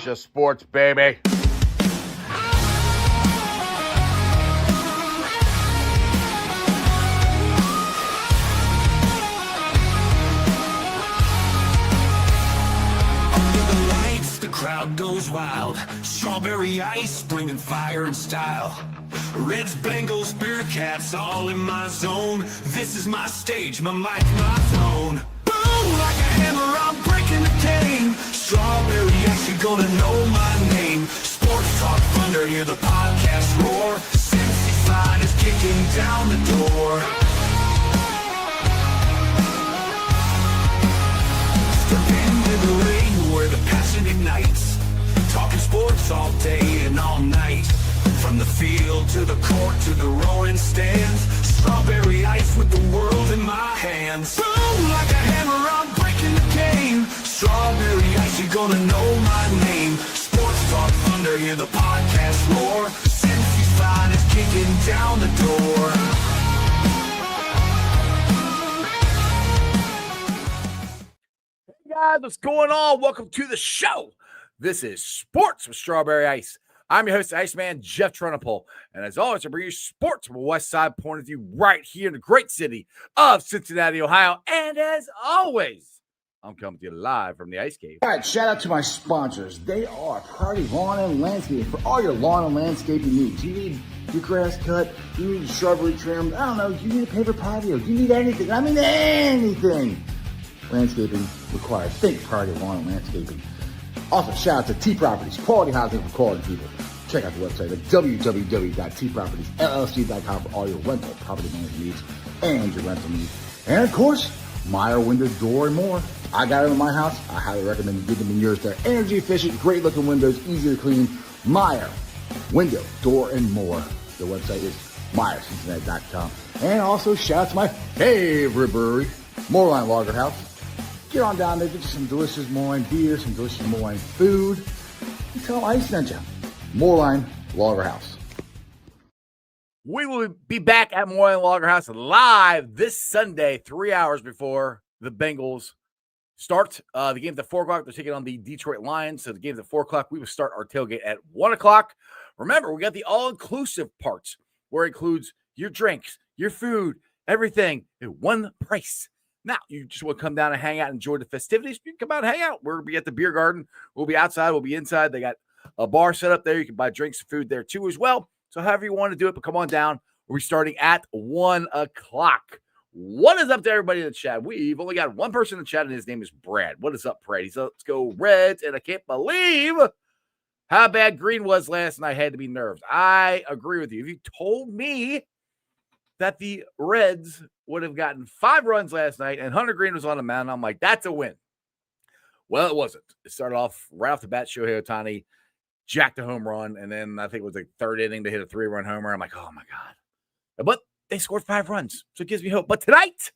It's just sports, baby. Crowd goes wild, strawberry ice bringing fire and style. Reds, Bengals, Bearcats, all in my zone. This is my stage, my mic, my throne. Boom, like a hammer, I'm breaking the game. Strawberry ice, you're gonna know my name. Sports Talk Thunder, hear the podcast roar. Cincy Fine is kicking down the door. Step into the ring where the passion ignites. Talking sports all day and all night. From the field to the court to the rolling stands. Strawberry ice with the world in my hands. Boom, like a hammer, I'm breaking the game. Strawberry ice, you're gonna know my name. Sports Talk Thunder, hear the podcast roar. Cincy's Fine is kicking down the door. Guys, what's going on? Welcome to the show. This is Sports with Strawberry Ice. I'm your host, Iceman Jeff Trunapole, and as always, I bring you sports from a West Side point of view right here in the great city of Cincinnati, Ohio. And as always, I'm coming to you live from the Ice Cave. All right, shout out to my sponsors. They are Party Lawn and Landscaping for all your lawn and landscaping needs. You need your grass cut, you need shrubbery trimmed, I don't know, you need a paper patio, you need anything. I mean anything. Landscaping required. Think Party Lawn and Landscaping. Also, shout out to T Properties, quality housing for quality people. Check out the website at www.tpropertiesllc.com for all your rental property management needs and your rental needs. And of course, Meyer Window, Door, and more. I got them in my house. I highly recommend you get them in yours. They're energy efficient, great looking windows, easy to clean. Meyer Window, Door, and more. The website is MeyerCincinnati.com. And also, shout out to my favorite brewery, Moorline Lager House. Get on down there, get you some delicious Moorline beer, some delicious Moorline food. And tell them I sent you. Moorline Lager House. We will be back at Moorline Lager House live this Sunday, 3 hours before the Bengals start. The game's at 4 o'clock. They're taking on the Detroit Lions. So the game's at 4 o'clock. We will start our tailgate at 1 o'clock. Remember, we got the all-inclusive parts where it includes your drinks, your food, everything at one price. Now, you just want to come down and hang out and enjoy the festivities, you can come out and hang out. We'll be at the beer garden. We'll be outside. We'll be inside. They got a bar set up there. You can buy drinks and food there too as well. So however you want to do it, but come on down. We'll be starting at 1 o'clock. What is up to everybody in the chat? We've only got one person in the chat, and his name is Brad. What is up, Brad? He's let's go Reds, and I can't believe how bad Green was last night. I had to be nervous. I agree with you. If you told me that the Reds would have gotten 5 runs last night and Hunter Green was on the mound, I'm like, that's a win. Well, it wasn't. It started off right off the bat. Shohei Ohtani jacked a home run, and then I think it was the third inning. They hit a 3-run homer. I'm like, oh, my God. But they scored 5 runs, so it gives me hope. But tonight,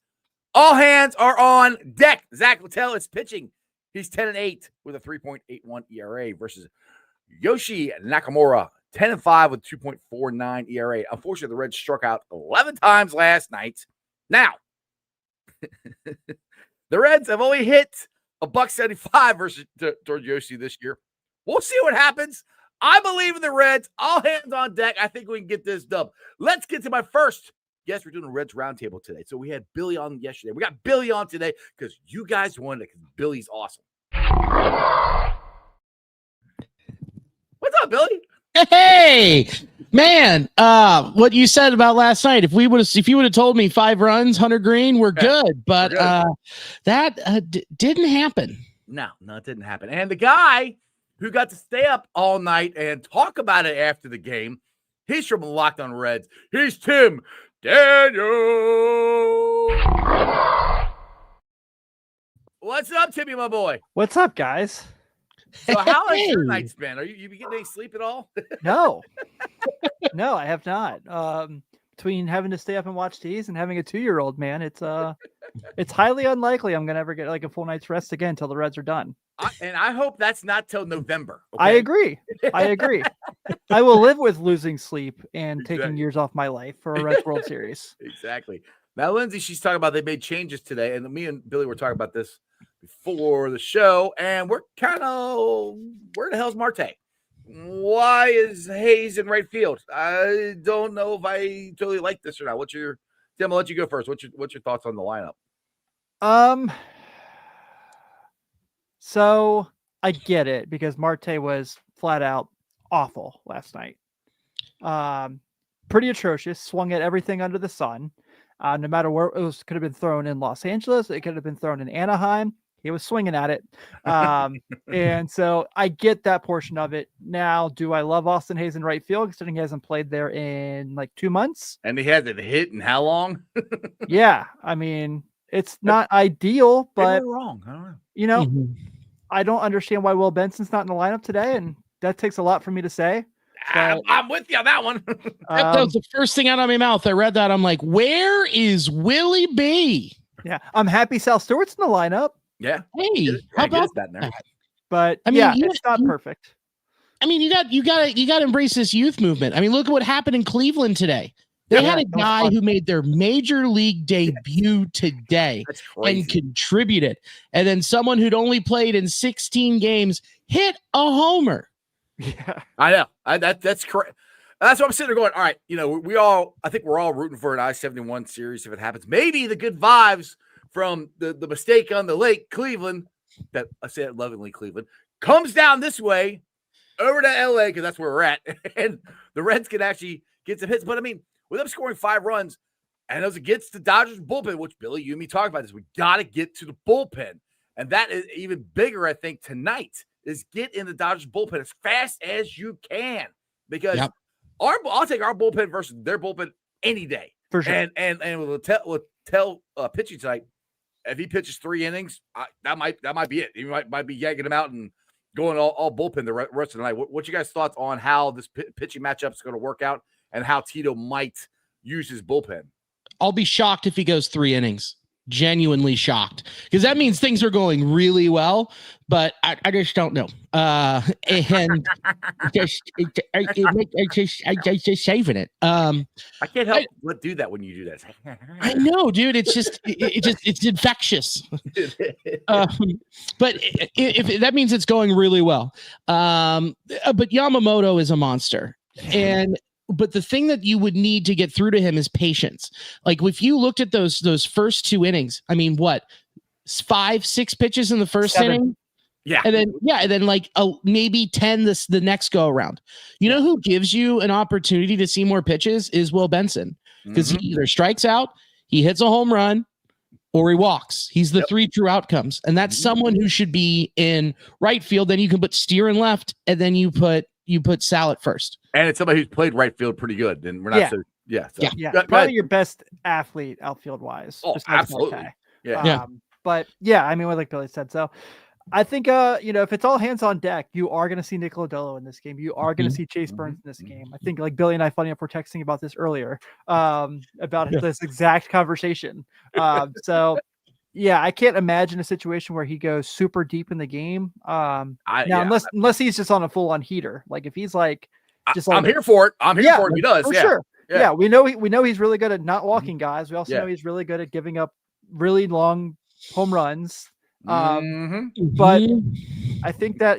all hands are on deck. Zach Littell is pitching. He's 10-8 with a 3.81 ERA versus Yoshi Nakamura, 10-5 with 2.49 ERA. Unfortunately, the Reds struck out 11 times last night. Now, the Reds have only hit a $175 versus toward Yoshi this year. We'll see what happens. I believe in the Reds. All hands on deck. I think we can get this dub. Let's get to my first guest. We're doing a Reds Roundtable today. So we had Billy on yesterday. We got Billy on today because you guys wanted it because Billy's awesome. What's up, Billy? Hey, man, what you said about last night, if you would have told me 5 runs, Hunter Green, we're good. But that didn't happen. No, it didn't happen. And the guy who got to stay up all night and talk about it after the game, he's from Locked on Reds. He's Tim Daniel. What's up, Timmy, my boy? What's up, guys? So how has your night been? Are you getting any sleep at all? No, I have not. Between having to stay up and watch T's and having a 2-year-old, man, it's highly unlikely I'm gonna ever get like a full night's rest again until the Reds are done. And I hope that's not till November. Okay? I agree. I will live with losing sleep and taking years off my life for a Reds World Series. Exactly. Now, Lindsay, she's talking about they made changes today, and me and Billy were talking about this before the show, and we're kind of, where the hell's Marte? Why is Hayes in right field? I don't know if I totally like this or not. Tim, I'll let you go first. What's your thoughts on the lineup? So I get it because Marte was flat out awful last night. Pretty atrocious, swung at everything under the sun. No matter where it was, could have been thrown in Los Angeles, it could have been thrown in Anaheim. He was swinging at it. And so I get that portion of it. Now, do I love Austin Hayes in right field, considering he hasn't played there in like 2 months? And he had it hit in how long? Yeah. I mean, it's not ideal, but wrong. I don't know. You know, I don't understand why Will Benson's not in the lineup today. And that takes a lot for me to say. I'm with you on that one. That was the first thing out of my mouth. I read that. I'm like, where is Willie B? Yeah. I'm happy Sal Stewart's in the lineup. Yeah. Hey, how about that? There. But I mean, yeah, it's not perfect. I mean, you got to embrace this youth movement. I mean, look at what happened in Cleveland today. They had a guy who made their major league debut today and contributed. And then someone who'd only played in 16 games hit a homer. Yeah. I know. That's correct. That's what I'm sitting there going, all right, you know, I think we're all rooting for an I-71 series if it happens. Maybe the good vibes from the mistake on the lake, Cleveland, that I say it lovingly, Cleveland, comes down this way over to LA because that's where we're at. And the Reds can actually get some hits. But I mean, with them scoring 5 runs, and as it gets the Dodgers bullpen, which Billy, you and me talked about this, we got to get to the bullpen. And that is even bigger, I think, tonight, is get in the Dodgers bullpen as fast as you can. Because I'll take our bullpen versus their bullpen any day. For sure. And with Tell pitching tonight, if he pitches 3 innings, that might be it. He might be yanking him out and going all bullpen the rest of the night. What's your guys' thoughts on how this pitching matchup is going to work out and how Tito might use his bullpen? I'll be shocked if he goes 3 innings. Genuinely shocked, because that means things are going really well, but I just don't know. And just saving it. I can't help but do that when you do that. I know, dude. It's just it's infectious. But if that means it's going really well. But Yamamoto is a monster, but the thing that you would need to get through to him is patience. Like if you looked at those first 2 innings, I mean, what, 5-6 pitches in the first 7. inning? Yeah. And then like maybe 10 the next go around. You know who gives you an opportunity to see more pitches is Will Benson, because he either strikes out, he hits a home run, or he walks. He's the 3 true outcomes. And that's someone who should be in right field. Then you can put Steer in left, and then you put Sal at first. And it's somebody who's played right field pretty good. And we're not probably your best athlete outfield wise. Oh, absolutely. But yeah, I mean, like Billy said, so I think if it's all hands on deck, you are going to see Nick Lodolo in this game. You are going to see Chase Burns in this game. I think like Billy and I, funny enough, were texting about this earlier, about this exact conversation. So yeah, I can't imagine a situation where he goes super deep in the game. Unless he's just on a full on heater. Like if he's like, I'm here for it. I'm here for it. He does. For sure. Yeah. We know he's really good at not walking guys. We also know he's really good at giving up really long home runs. But I think that,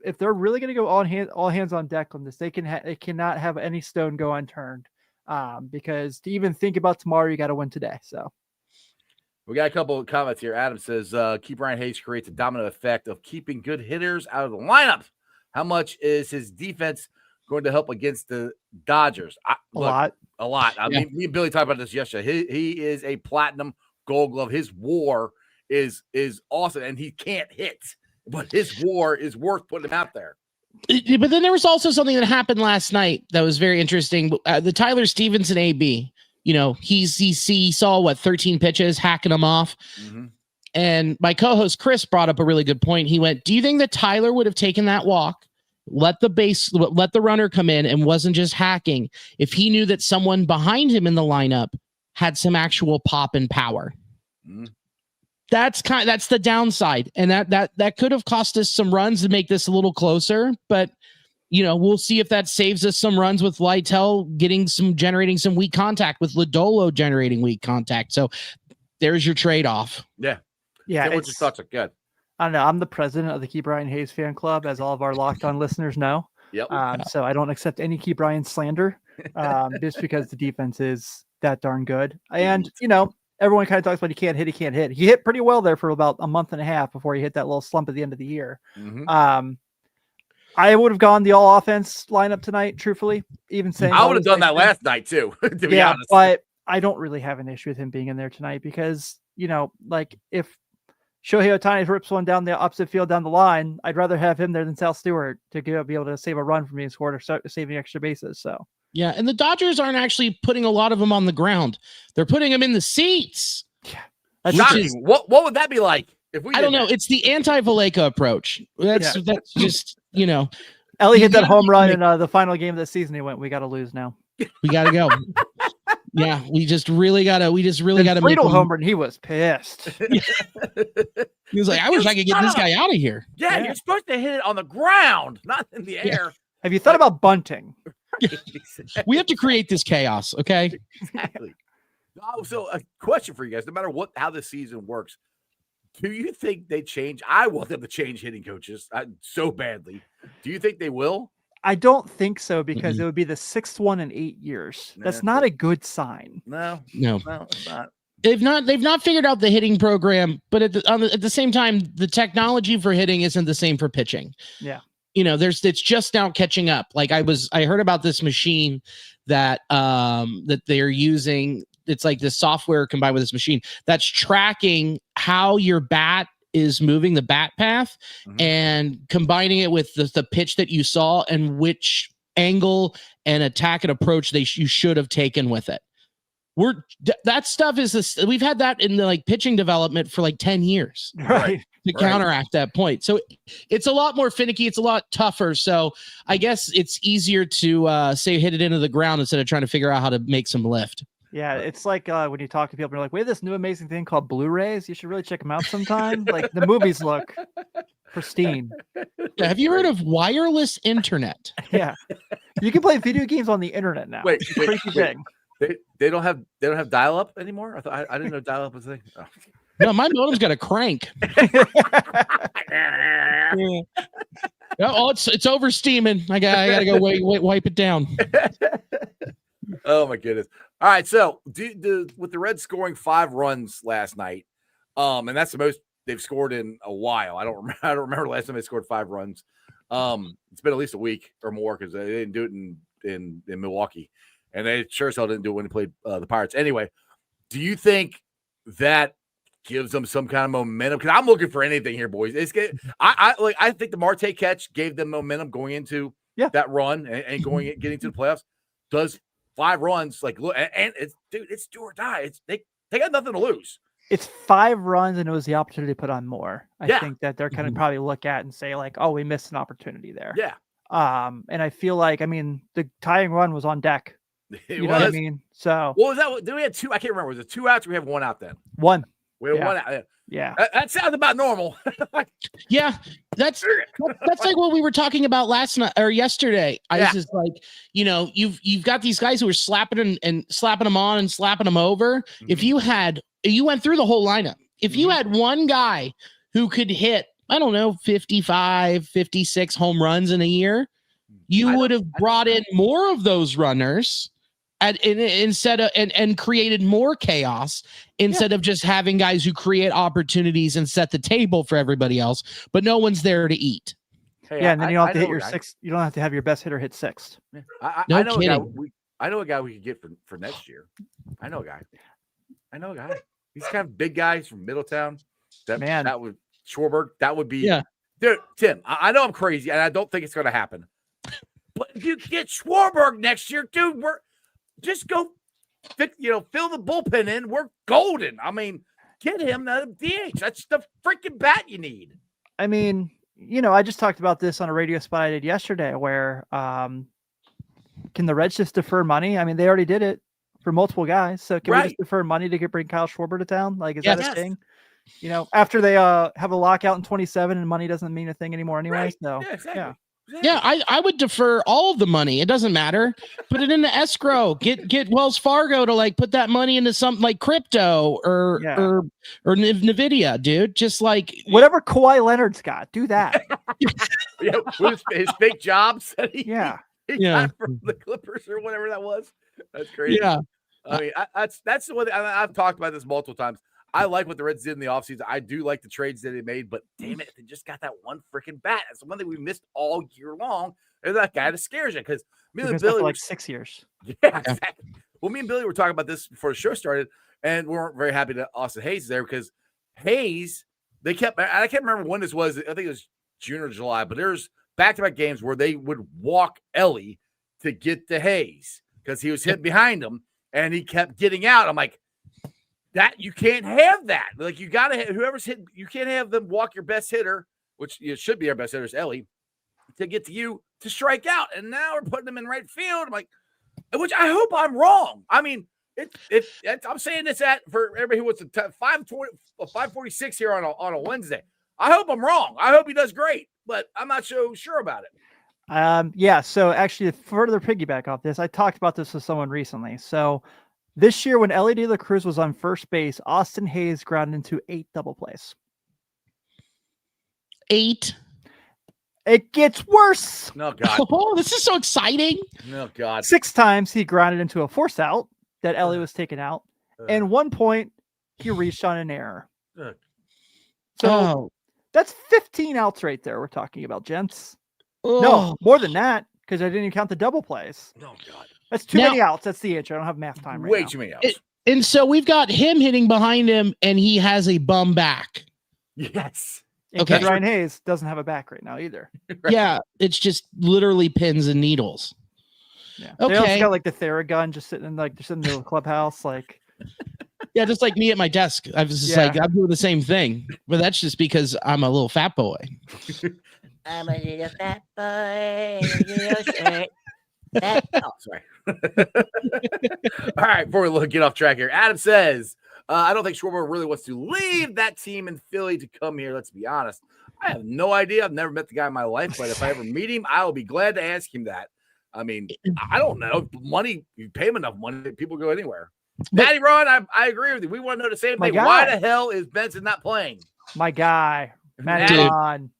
if they're really going to go all hands on deck on this, they cannot have any stone go unturned. Because to even think about tomorrow, you got to win today. So we got a couple of comments here. Adam says, keep Ryan Hayes creates a domino effect of keeping good hitters out of the lineup. How much is his defense going to help against the Dodgers? A lot. I mean, me and Billy talked about this yesterday. He is a platinum Gold Glove. His WAR is awesome, and he can't hit, but his WAR is worth putting him out there. But then there was also something that happened last night that was very interesting. The Tyler Stevenson AB, he saw 13 pitches, hacking them off. And my co-host Chris brought up a really good point. He went, do you think that Tyler would have taken that walk, let the runner come in and wasn't just hacking if he knew that someone behind him in the lineup had some actual pop and power? That's the downside. And that could have cost us some runs to make this a little closer, but we'll see if that saves us some runs with Lytle generating some weak contact, with Lodolo generating weak contact. So there's your trade-off. Yeah. What's your thoughts are good. I don't know. I'm the president of the Key Brian Hayes fan club, as all of our Locked On listeners know. Yep. So I don't accept any Key Brian slander, just because the defense is that darn good. And everyone kind of talks about he can't hit. He hit pretty well there for about a month and a half before he hit that little slump at the end of the year. I would have gone the all offense lineup tonight, truthfully. Even saying I would have done that last night too, to be honest. But I don't really have an issue with him being in there tonight because, like if Shohei Ohtani rips one down the opposite field down the line, I'd rather have him there than Sal Stewart to be able to save a run from being scored or start saving extra bases. So yeah, and the Dodgers aren't actually putting a lot of them on the ground; they're putting them in the seats. Yeah, that's shocking. What would that be like if we? I don't know. It's the anti-Valleca approach. That's just Ellie hit that home run in the final game of the season. He went, "We got to lose now. We got to go." Yeah, we just really gotta make him home run. He was pissed. He was like, "I wish I could get this guy out of here." Yeah, you're supposed to hit it on the ground, not in the air. Have you thought about bunting? We have to create this chaos, okay? Exactly. So, a question for you guys: no matter how the season works, do you think they change? I want them to change hitting coaches so badly. Do you think they will? I don't think so because it would be the 6th one in 8 years. That's not a good sign. No, it's not. They've not figured out the hitting program, but at the same time, the technology for hitting isn't the same for pitching. Yeah, it's just now catching up. Like I heard about this machine that they're using. It's like this software combined with this machine that's tracking how your bat is moving, the bat path, and combining it with the pitch that you saw and which angle and attack and approach you should have taken with it. That stuff we've had that in the pitching development for 10 years, right? To counteract that point. So it's a lot more finicky. It's a lot tougher. So I guess it's easier to say hit it into the ground instead of trying to figure out how to make some lift. Yeah, it's like when you talk to people, you're like, we have this new amazing thing called Blu-rays. You should really check them out sometime. The movies look pristine. Yeah, have you heard of wireless internet? Yeah. You can play video games on the internet now. Wait. Thing. They don't have dial-up anymore? I didn't know dial-up was a thing. Oh. No, my modem's got a crank. Oh, it's over steaming. I gotta go wipe it down. Oh my goodness! All right, so with the Reds scoring 5 runs last night, and that's the most they've scored in a while. I don't remember the last time they scored 5 runs. It's been at least a week or more because they didn't do it in Milwaukee, and they sure as hell didn't do it when they played the Pirates. Anyway, do you think that gives them some kind of momentum? Because I'm looking for anything here, boys. I think the Marte catch gave them momentum going into that run and getting to the playoffs. Does 5 runs look, and it's do or die. They got nothing to lose. It's 5 runs, and it was the opportunity to put on more. I think that they're kind of probably look at and say oh, we missed an opportunity there. Yeah. And I feel the tying run was on deck. You know what I mean? So what was that? Did we have 2? I can't remember. Was it 2 outs? Or we have 1 out then. 1. We have 1 out. Yeah. That sounds about normal. Yeah. That's like what we were talking about last night or yesterday. I was just you've got these guys who are slapping them on and slapping them over. If you went through the whole lineup, if you had one guy who could hit, 55, 56 home runs in a year, you would have brought in more of those runners instead of and created more chaos instead of just having guys who create opportunities and set the table for everybody else, but no one's there to eat. Hey, and then you don't have to hit your 6th. You don't have to have your best hitter hit 6th. Yeah. I know a guy we could get for next year. I know a guy. He's kind of big guy. He's from Middletown. That would Schwarber. That would be dude. Tim, I know I'm crazy, and I don't think it's going to happen. But if you get Schwarber next year, dude, just go, fill the bullpen in. We're golden. I mean, get him the DH. That's the freaking bat you need. I mean, I just talked about this on a radio spot I did yesterday where can the Reds just defer money? I mean, they already did it for multiple guys. So can we just defer money to bring Kyle Schwarber to town? Is that a thing? After they have a lockout in 27 and money doesn't mean a thing anymore anyway. Right. So, exactly. Yeah, I would defer all of the money. It doesn't matter. Put it into escrow. Get Wells Fargo to like put that money into something like crypto or Nvidia, dude. Just like whatever Kawhi Leonard's got, do that. Yeah, with his fake jobs that he Yeah. got from the Clippers or whatever that was. That's crazy. Yeah. I mean, that's the one I've talked about this multiple times. I like what the Reds did in the offseason. I do like the trades that they made, but damn it, they just got that one freaking bat. That's the one thing we missed all year long. There's that guy that scares you because me and Billy for like 6 years. Yeah, exactly. Well, me and Billy were talking about this before the show started, and we weren't very happy that Austin Hayes is there because Hayes, I can't remember when this was. I think it was June or July, but there's back-to-back games where they would walk Ellie to get to Hayes because he was hitting behind him and he kept getting out. I'm like, that you can't have that. Like you got to whoever's hitting, you can't have them walk your best hitter, which should be our best hitter is Ellie, to get to you to strike out. And now we're putting them in right field. I'm like, which I hope I'm wrong. I mean, I'm saying this for everybody who wants to 546 here on a Wednesday. I hope I'm wrong. I hope he does great, but I'm not so sure about it. Yeah. So actually, to further piggyback off this, I talked about this with someone recently. So this year, when Ellie De La Cruz was on first base, Austin Hayes grounded into 8 double plays. 8. It gets worse. No, God. Oh, this is so exciting. No, God. 6 times he grounded into a force out that Ellie was taken out. And 1 point, he reached on an error. So that's 15 outs right there we're talking about, gents. No, more than that, because I didn't even count the double plays. No, God. That's too many outs. That's the answer. I don't have math time right now. Way too many outs. And so we've got him hitting behind him, and he has a bum back. Yes. And Ryan Hayes doesn't have a back right now either. Right. Yeah, it's just literally pins and needles. Yeah. Okay. They also got like the Theragun just sitting in the clubhouse, like. Yeah, just like me at my desk. I was just like, I'm doing the same thing. But that's just because I'm a little fat boy. I'm a little fat boy. Sorry. All right, before we get off track here, Adam says, I don't think Schwarber really wants to leave that team in Philly to come here. Let's be honest. I have no idea. I've never met the guy in my life, but if I ever meet him, I will be glad to ask him that. I mean, I don't know. Money, you pay him enough money, people go anywhere. Matty Ron, I agree with you. We want to know the same thing. Why the hell is Benson not playing? My guy, Matty Ron.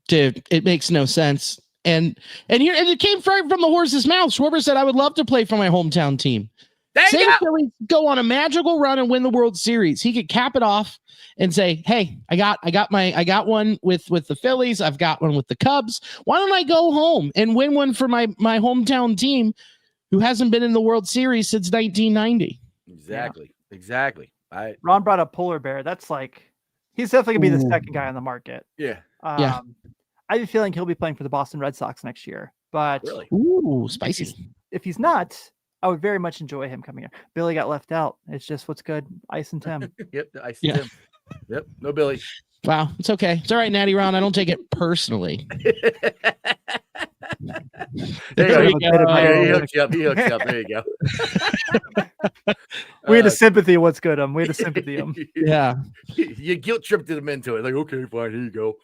Dude, it makes no sense. And it came right from the horse's mouth. Schwarber said, I would love to play for my hometown team. Say Phillies go on a magical run and win the World Series. He could cap it off and say, hey, I got one with the Phillies. I've got one with the Cubs. Why don't I go home and win one for my hometown team who hasn't been in the World Series since 1990? Exactly. Ron brought up Polar Bear. That's like, he's definitely gonna be the second guy on the market. Yeah. I have a feeling he'll be playing for the Boston Red Sox next year. But really, spicy. If he's not, I would very much enjoy him coming here. Billy got left out. It's just what's good. Ice and Tim. Yep, Ice and Tim. Yep, no Billy. Wow, it's okay. It's all right, Natty Ron. I don't take it personally. There you go. He hooked you up. There you go. We had a sympathy. What's good? We had a sympathy. Yeah. You guilt tripped him into it. Like, okay, fine. Here you go.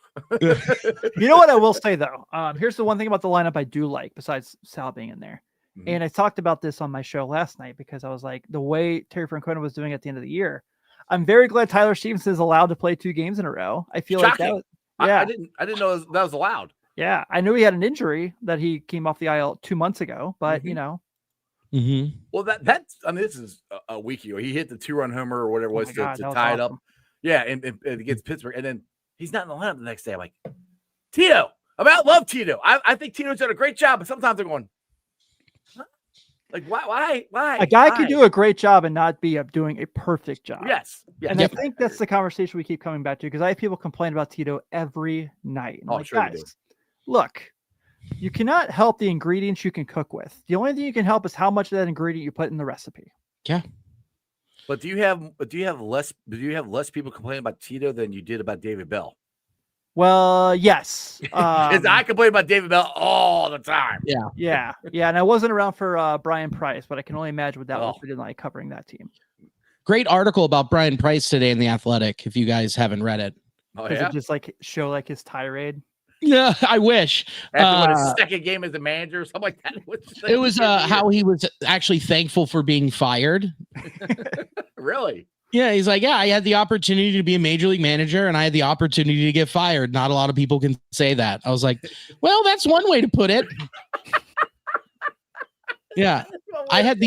You know what I will say though? Here's the one thing about the lineup I do like, besides Sal being in there. Mm-hmm. And I talked about this on my show last night because I was like, the way Terry Francona was doing at the end of the year, I'm very glad Tyler Stevenson is allowed to play 2 games in a row. I feel shocking. Like that. I didn't know that was allowed. Yeah, I knew he had an injury that he came off the IL 2 months ago, but you know. Mm-hmm. Well, that's I mean, this is a week ago. He hit the 2-run homer or whatever it was to tie it up. Yeah, and against Pittsburgh, and then he's not in the lineup the next day. I'm like, Tito. I love Tito. I think Tito's done a great job, but sometimes they're going, huh? Like, why? A guy can do a great job and not be doing a perfect job. Yes. And I think that's the conversation we keep coming back to because I have people complain about Tito every night. I'm like, sure guys, look, you cannot help the ingredients you can cook with. The only thing you can help is how much of that ingredient you put in the recipe. Yeah. But do you have less people complaining about Tito than you did about David Bell? Well, yes. I complain about David Bell all the time. Yeah. And I wasn't around for Brian Price, but I can only imagine what that was. We didn't like covering that team. Great article about Brian Price today in The Athletic, if you guys haven't read it. Oh, Does it just like show like his tirade? Yeah, I wish. After his second game as a manager or something like that. It was how he was actually thankful for being fired. Really? Yeah, he's like, yeah, I had the opportunity to be a major league manager and I had the opportunity to get fired. Not a lot of people can say that. I was like, well, that's one way to put it. Yeah. I had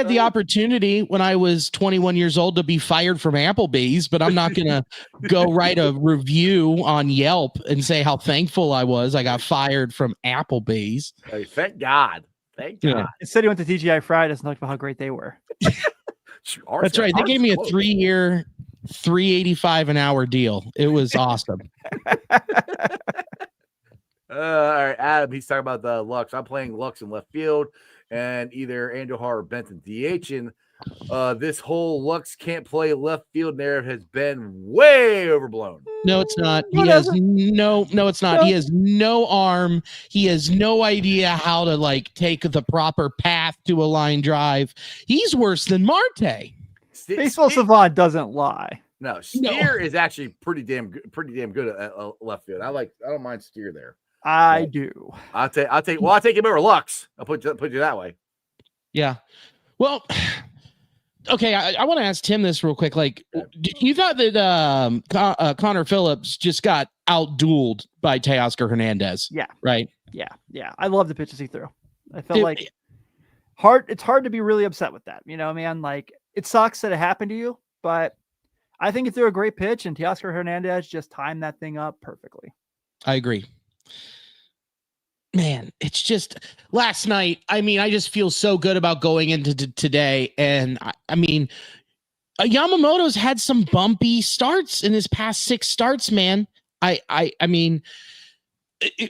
the opportunity when I was 21 years old to be fired from Applebee's, but I'm not going to go write a review on Yelp and say how thankful I was. I got fired from Applebee's. Hey, thank God. Thank God. Yeah. Instead, he went to TGI Fridays and talked about how great they were. That's right. They gave me a 3-year, $3.85 an hour deal. It was awesome. All right, Adam. He's talking about the Lux. I'm playing Lux in left field, and either Andujar or Benton DHing. This whole Lux can't play left field narrative has been way overblown. No, it's not. He has no, it's not. No. He has no arm. He has no idea how to take the proper path to a line drive. He's worse than Marte. Baseball Savant doesn't lie. No, Steer is actually pretty damn good at left field. I don't mind Steer there. I do. I'll take him over Lux. I'll put you that way. Yeah. Well, okay, I want to ask Tim this real quick. You thought that Connor Phillips just got outdueled by Teoscar Hernandez? Yeah. Right? Yeah. I love the pitches he threw. I felt it's hard to be really upset with that. You know, man, it sucks that it happened to you, but I think he threw a great pitch and Teoscar Hernandez just timed that thing up perfectly. I agree. Man, it's just last night. I mean, I just feel so good about going into today. And I mean, Yamamoto's had some bumpy starts in his past 6 starts, man. I mean,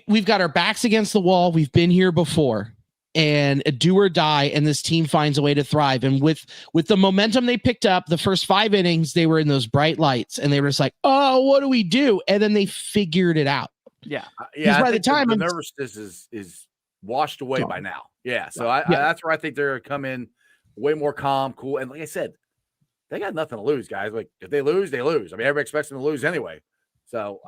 we've got our backs against the wall. We've been here before, and a do or die, and this team finds a way to thrive. And with the momentum they picked up, the first 5 innings, they were in those bright lights, and they were just like, oh, what do we do? And then they figured it out. Yeah. By the time the nervousness is washed away by now. Yeah. So that's where I think they're going to come in way more calm, cool. And like I said, they got nothing to lose, guys. Like if they lose, they lose. I mean, everybody expects them to lose anyway. So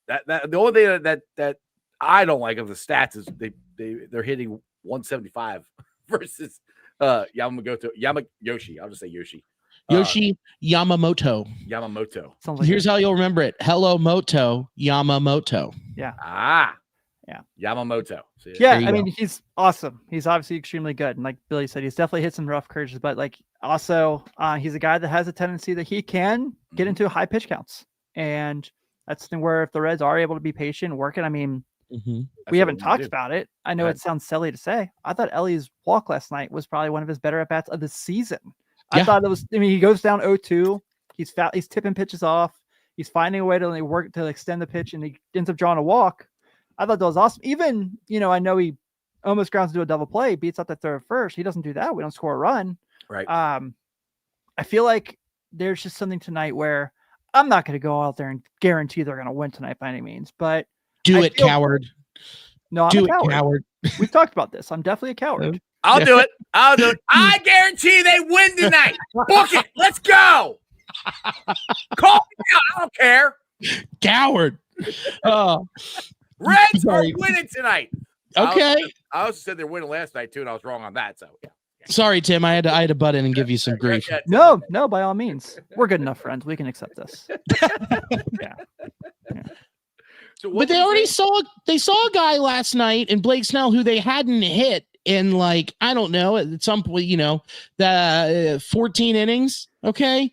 that the only thing that I don't like of the stats is they're hitting 175 versus Yoshi. I'll just say Yoshi. Yamamoto. Here's how you'll remember it. Hello, Moto, Yamamoto. Yeah. Yamamoto. Yeah, I mean, he's awesome. He's obviously extremely good. And like Billy said, he's definitely hit some rough curves, but also he's a guy that has a tendency that he can get into high pitch counts. And that's something where if the Reds are able to be patient and working, I mean, we haven't talked about it. I know it sounds silly to say. I thought Ellie's walk last night was probably one of his better at-bats of the season. I thought it was, I mean, he goes down 0-2. He's tipping pitches off. He's finding a way to work to extend the pitch, and he ends up drawing a walk. I thought that was awesome. Even, I know he almost grounds to a double play, beats out the third first. He doesn't do that. We don't score a run. Right. I feel like there's just something tonight where I'm not going to go out there and guarantee they're going to win tonight by any means, but coward. No, I'm a coward. We've talked about this. I'm definitely a coward. I'll do it. I guarantee they win tonight. Book it. Let's go. Call me out. I don't care. Coward. Reds are winning tonight. Okay. I also said they're winning last night too, and I was wrong on that. So yeah. Sorry, Tim. I had to butt in and give you some grief. No, by all means. We're good enough friends. We can accept this. Yeah. So but they already saw a guy last night in Blake Snell who they hadn't hit in I don't know, at some point, the 14 innings. Okay.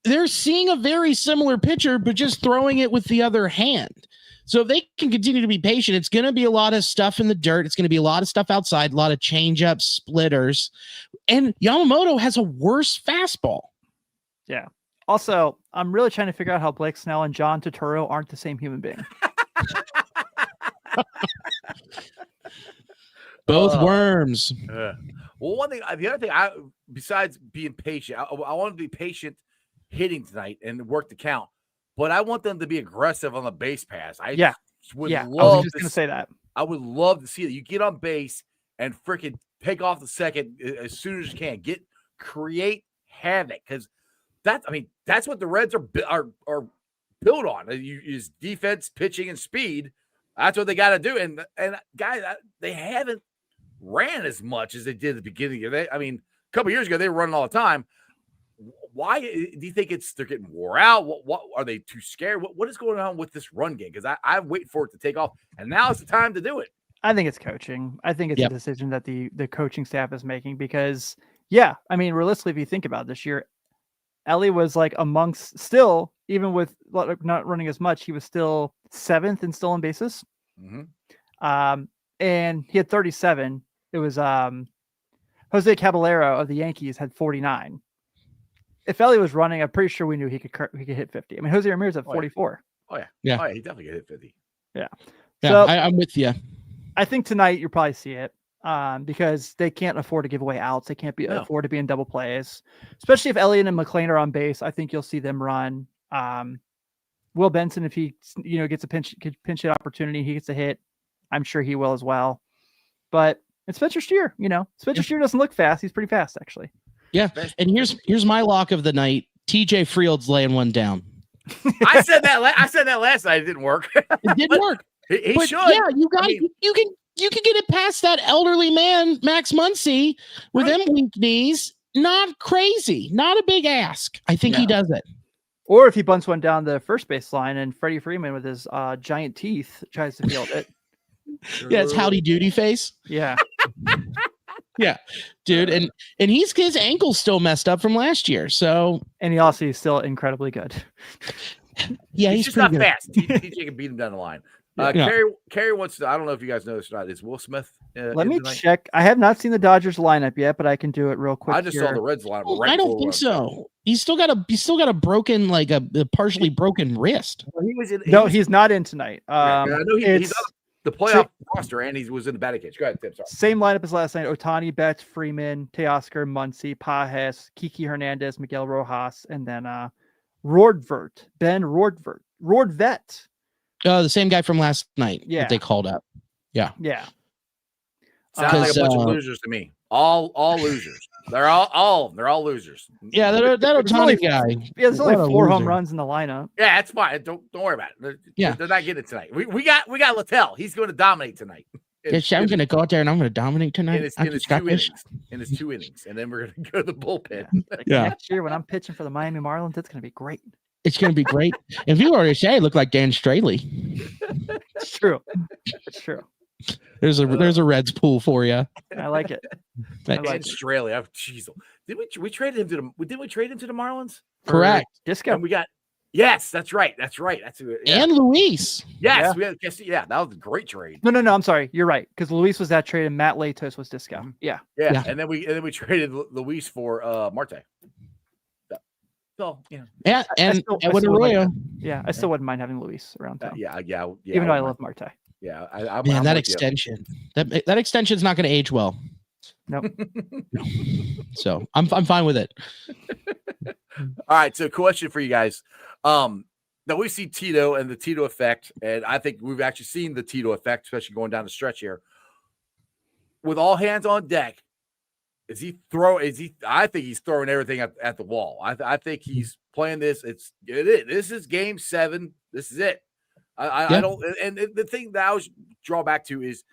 They're seeing a very similar pitcher, but just throwing it with the other hand. So if they can continue to be patient, it's going to be a lot of stuff in the dirt. It's going to be a lot of stuff outside, a lot of changeups, splitters. And Yamamoto has a worse fastball. Yeah. Also, I'm really trying to figure out how Blake Snell and John Turturro aren't the same human being. Both worms. Well, the other thing, besides being patient, I want to be patient hitting tonight and work the count, but I want them to be aggressive on the base pass. I was just going to say that. I would love to see that you get on base and freaking take off the second as soon as you can. Create havoc, because that's what the Reds are built on. You use defense, pitching, and speed. That's what they got to do. And guys, they haven't ran as much as they did at the beginning of it. I mean, a couple years ago, they were running all the time. Why do you think they're getting wore out? What are they too scared? What is going on with this run game? Because I wait for it to take off, and now is the time to do it. I think it's coaching. I think it's a decision that the coaching staff is making because, yeah, I mean, realistically, if you think about it, this year, Ellie was like amongst still, even with not running as much, he was still 7th in stolen bases. Mm-hmm. And he had 37. It was Jose Caballero of the Yankees had 49. If Ellie was running, I'm pretty sure we knew he could hit 50. I mean, Jose Ramirez at 44. Oh yeah. Yeah. Oh yeah, he definitely could hit 50. Yeah. Yeah, So I'm with you. I think tonight you'll probably see it because they can't afford to give away outs. They can't afford to be in double plays, especially if Elliott and McLean are on base. I think you'll see them run. Will Benson, if he gets a pinch hit opportunity, he gets a hit. I'm sure he will as well. But it's Spencer Steer. Spencer Steer doesn't look fast. He's pretty fast actually. Yeah, and here's my lock of the night. TJ Friel's laying one down. I said that last night. It didn't work. It didn't work. He but should. Yeah, you can get it past that elderly man, Max Muncy, with them weak knees. Not crazy. Not a big ask. I think he does it. Or if he bunts one down the first base line and Freddie Freeman with his giant teeth tries to field it. Yeah, it's howdy doody face. Yeah. Yeah, dude, and his ankle's still messed up from last year. So, and he also is still incredibly good. Yeah, he's just not good. Fast. TJ can beat him down the line. Carrie wants to. I don't know if you guys know this or not. Is Will Smith? Let me check. I have not seen the Dodgers lineup yet, but I can do it real quick. I just saw the Reds lineup. Oh, I don't think so. He's still got a broken, like a partially broken wrist. Well, he's not in tonight. I know he's on the playoff roster, and he was in the batting cage. Go ahead, Tim. Sorry. Same lineup as last night: Ohtani, Betts, Freeman, Teoscar, Muncy, Pajes, Kiki Hernandez, Miguel Rojas, and then Roordvert, Ben Roordvet. The same guy from last night. Yeah, that they called up. Yeah. Sounds like a bunch of losers to me. All losers. They're all losers. Yeah, that Ohtani guy. Yeah, there's only 4 home runs in the lineup. Yeah, that's fine. Don't worry about it. They're not getting it tonight. We got Littell. He's going to dominate tonight. I'm going to go out there and I'm going to dominate tonight. In his 2 innings, and then we're going to go to the bullpen. Next year when I'm pitching for the Miami Marlins, that's going to be great. It's going to be great. If you already say, I look like Dan Straley. It's true. It's true. There's a Reds pool for you. I like it. Dan Straley. Jeez. Did we trade him to the? Did we trade him to the Marlins? Correct. Disco. And we got. Yes, that's right. And Luis. Yes, we had. That was a great trade. No. I'm sorry. You're right because Luis was that trade and Matt Latos was Disco. Yeah. And then we traded Luis for Marte. So Yeah, and with Arroyo. I still wouldn't mind having Luis around town. Yeah. Even though I love Marte. Yeah, I'm that extension. That extension's not going to age well. Nope. No. So I'm fine with it. All right. So question for you guys. Now we see Tito and the Tito effect, and I think we've actually seen the Tito effect, especially going down the stretch here. With all hands on deck, I think he's throwing everything at the wall. I think he's playing this. This is game 7. This is it. I don't. And the thing that I always draw back to is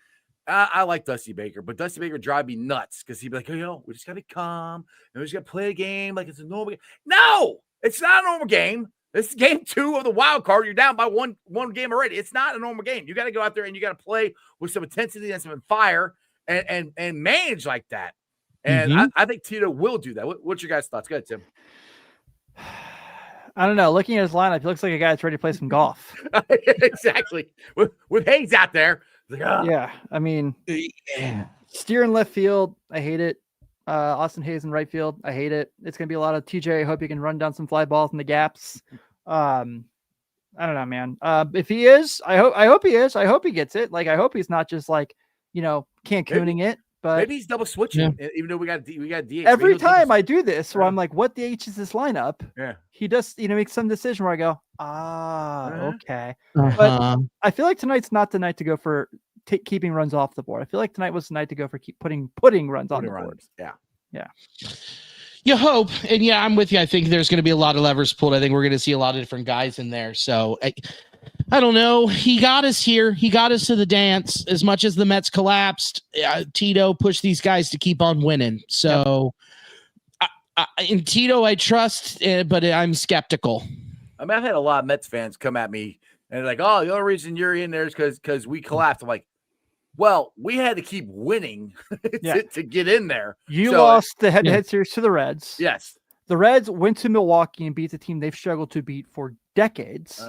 I like Dusty Baker, but Dusty Baker drive me nuts because he'd be like, we just got to be calm and we just got to play a game like it's a normal game. No, it's not a normal game. This is game 2 of the wild card. You're down by one game already. It's not a normal game. You got to go out there and you got to play with some intensity and some fire and manage like that. And I think Tito will do that. What's your guys' thoughts? Go ahead, Tim. I don't know. Looking at his lineup, he looks like a guy that's ready to play some golf. Exactly. With Hayes out there. Yeah. I mean, Steer in left field. I hate it. Austin Hayes in right field. I hate it. It's going to be a lot of TJ. I hope he can run down some fly balls in the gaps. I don't know, man. If he is, I hope he is. I hope he gets it. Like, I hope he's not just like, Cancooning it. But maybe he's double switching, even though we got DH. Every time I do this, where I'm like, "What DH is this lineup?" Yeah, he does, make some decision where I go, okay. But I feel like tonight's not the night to go for keeping runs off the board. I feel like tonight was the night to go for putting runs on the board. Yeah. You hope, and I'm with you. I think there's going to be a lot of levers pulled. I think we're going to see a lot of different guys in there. So I don't know. He got us here. He got us to the dance. As much as the Mets collapsed, Tito pushed these guys to keep on winning. So, in Tito, I trust, but I'm skeptical. I mean, I've had a lot of Mets fans come at me and they're like, "Oh, the only reason you're in there is because we collapsed." I'm like, "Well, we had to keep winning to get in there. You lost the head-to-head series to the Reds. Yes, the Reds went to Milwaukee and beat the team they've struggled to beat for decades.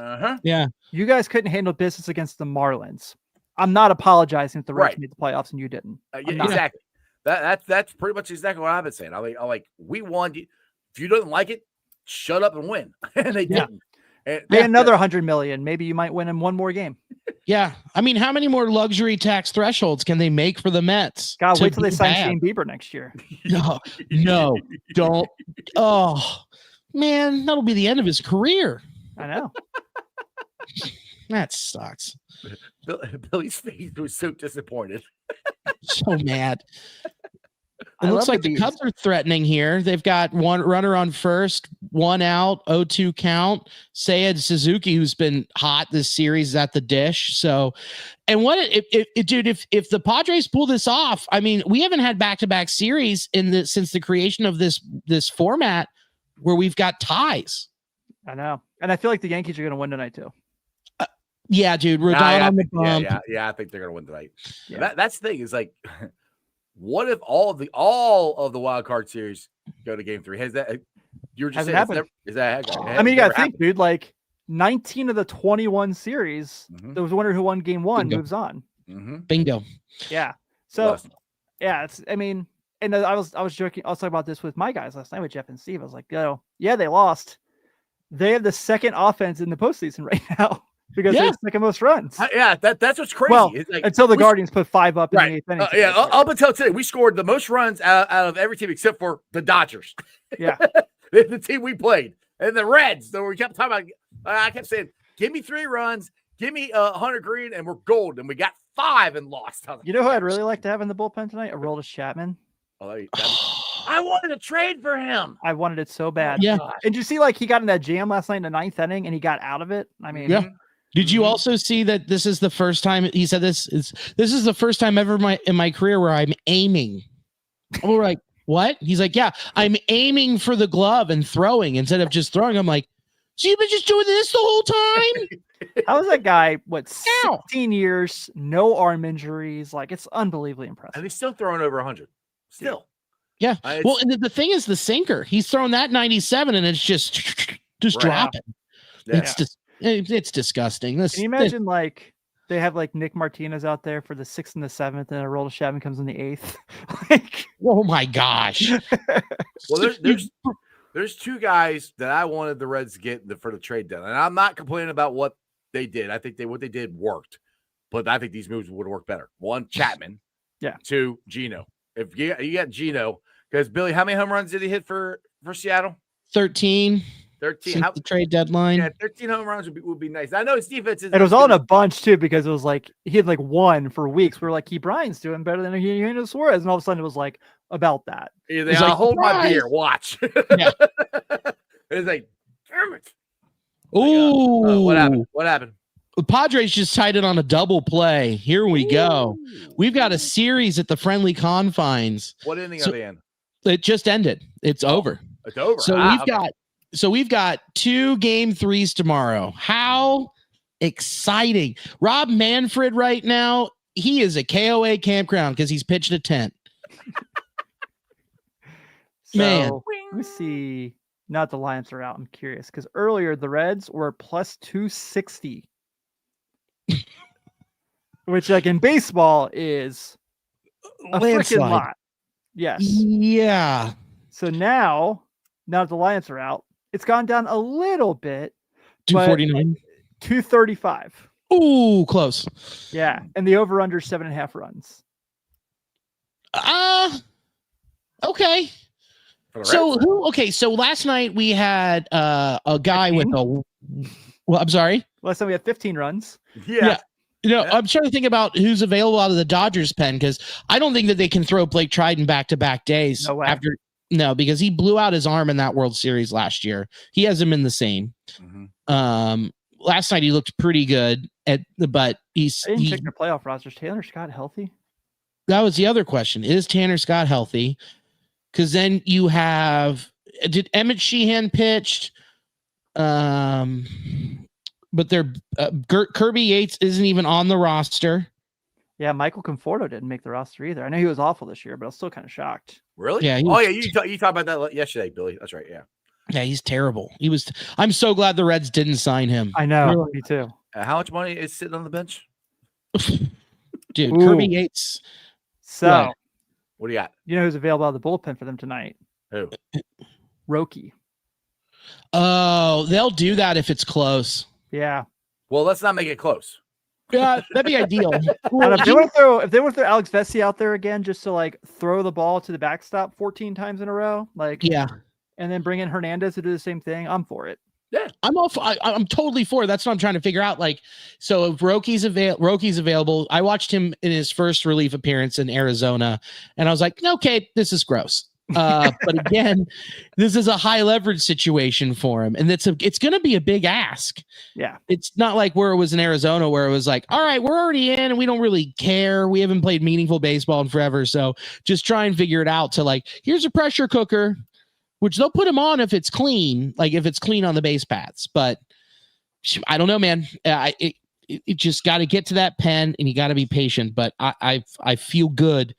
Yeah, you guys couldn't handle business against the Marlins. I'm not apologizing if the Reds made the playoffs and you didn't. Exactly. That's pretty much exactly what I've been saying. I'm like, we won. If you don't like it, shut up and win. And they didn't. And pay another $100 million. Maybe you might win in one more game. Yeah. I mean, how many more luxury tax thresholds can they make for the Mets? God, wait till they sign Shane Bieber next year. No, don't. Oh, man, that'll be the end of his career. I know. That sucks. Billy's face was so disappointed. So mad. It looks like the Cubs are threatening here. They've got one runner on first, one out, 0-2 count. Seiya Suzuki, who's been hot this series, is at the dish. So, and what dude, if the Padres pull this off, I mean, we haven't had back-to-back series since the creation of this format where we've got ties. I know, and I feel like the Yankees are going to win tonight too. Yeah, dude. Rodon on the bump. Yeah, I think they're going to win tonight. Yeah. That's the thing is like. What if all of the wild card series go to game 3? Has that you were just saying happened? I mean, you got to think, dude. Like 19 of the 21 series, there was a winner who won game 1 moves on. Bingo. Yeah. So, it's. I mean, and I was joking. I was talking about this with my guys last night with Jeff and Steve. I was like, yeah, they lost. They have the second offense in the postseason right now. Because they're the second most runs. That's what's crazy. Well, it's like, until the Guardians put 5 up in the 8th inning. Up until today, we scored the most runs out of every team except for the Dodgers. Yeah. the team we played. And the Reds, so we kept talking about, I kept saying, give me 3 runs, give me Hunter Green, and we're gold. And we got 5 and lost. You know who I'd really like to have in the bullpen tonight? Aroldis Chapman. I wanted to trade for him. I wanted it so bad. Yeah. And you see, like, he got in that jam last night in the 9th inning, and he got out of it. I mean, Did you also see that this is the first time he said this is the first time ever in my career where I'm aiming? And we're like, what? He's like, yeah, I'm aiming for the glove and throwing instead of just throwing. I'm like, so you've been just doing this the whole time? How is that guy? 16 years, no arm injuries? Like, it's unbelievably impressive. And he's still throwing over 100. Still. Yeah. Well, and the thing is the sinker. He's throwing that 97 and it's just dropping. Yeah. It's disgusting. Can you imagine like they have like Nick Martinez out there for the 6th and the 7th, and Aroldis Chapman comes in the 8th? Like, oh my gosh! Well, there's 2 guys that I wanted the Reds to get for the trade deadline, and I'm not complaining about what they did. I think what they did worked, but I think these moves would work better. 1, Chapman. 2, Gino. If you got Gino, because Billy, how many home runs did he hit for Seattle? 13. Since the trade deadline. Yeah, 13 home runs would be nice. I know his defense is. It was all in a bunch too, because it was like he had like 1 for weeks. We were like, Brian's doing better than Eugenio Suarez, and all of a sudden it was like about that. He's like, hold my beer, watch. Yeah. It's like, damn it. Ooh, what happened? What happened? The Padres just tied it on a double play. Here we go. We've got a series at the friendly confines. What inning are they in? It just ended. It's over. It's over. So we've got 2 game 3s tomorrow. How exciting. Rob Manfred right now, he is a KOA campground because he's pitched a tent. Man. Let me see. Not the Lions are out. I'm curious because earlier the Reds were plus 260. Which, like in baseball, is a freaking lot. Yes. Yeah. So now that the Lions are out, it's gone down a little bit. 249. 235. Ooh, close. Yeah. And the over-under 7.5 runs. Okay. So last night we had a guy 15? With a. Well, I'm sorry. Last time we had 15 runs. Yeah. I'm trying to think about who's available out of the Dodgers pen because I don't think that they can throw Blake Triton back-to-back days. No way. Because he blew out his arm in that World Series last year. He has him in the same. last night he looked pretty good but I didn't check their playoff rosters. Tanner Scott healthy? That was the other question. Is Tanner Scott healthy? Because then you have, did Emmett Sheehan pitched? But they're Kirby Yates isn't even on the roster. Yeah, Michael Conforto didn't make the roster either. I know he was awful this year, but I was still kind of shocked. Really? Yeah. You talked about that yesterday, Billy. That's right. Yeah. Yeah, he's terrible. I'm so glad the Reds didn't sign him. I know. Really? Me too. How much money is sitting on the bench? Dude, Ooh. Kirby Yates. So, what do you got? you know who's available out of the bullpen for them tonight? Who? Roki. Oh, they'll do that if it's close. Yeah. Well, let's not make it close. Yeah, that'd be ideal. And if they want to throw Alex Vesey out there again, just to like throw the ball to the backstop 14 times in a row, like Yeah. and then bring in Hernandez to do the same thing, I'm for it. Yeah, I'm totally for it. That's what I'm trying to figure out. Like, so if Roki's available, I watched him in his first relief appearance in Arizona, and I was like, okay, this is gross. But again, this is a high leverage situation for him, and it's going to be a big ask. Yeah, it's not like where it was in Arizona, where it was like, all right, we're already in, and we don't really care. We haven't played meaningful baseball in forever, so just try and figure it out. To like, here's a pressure cooker, which they'll put him on if it's clean, like if it's clean on the base paths. But I don't know, man. It just got to get to that pen, and you got to be patient. But I feel good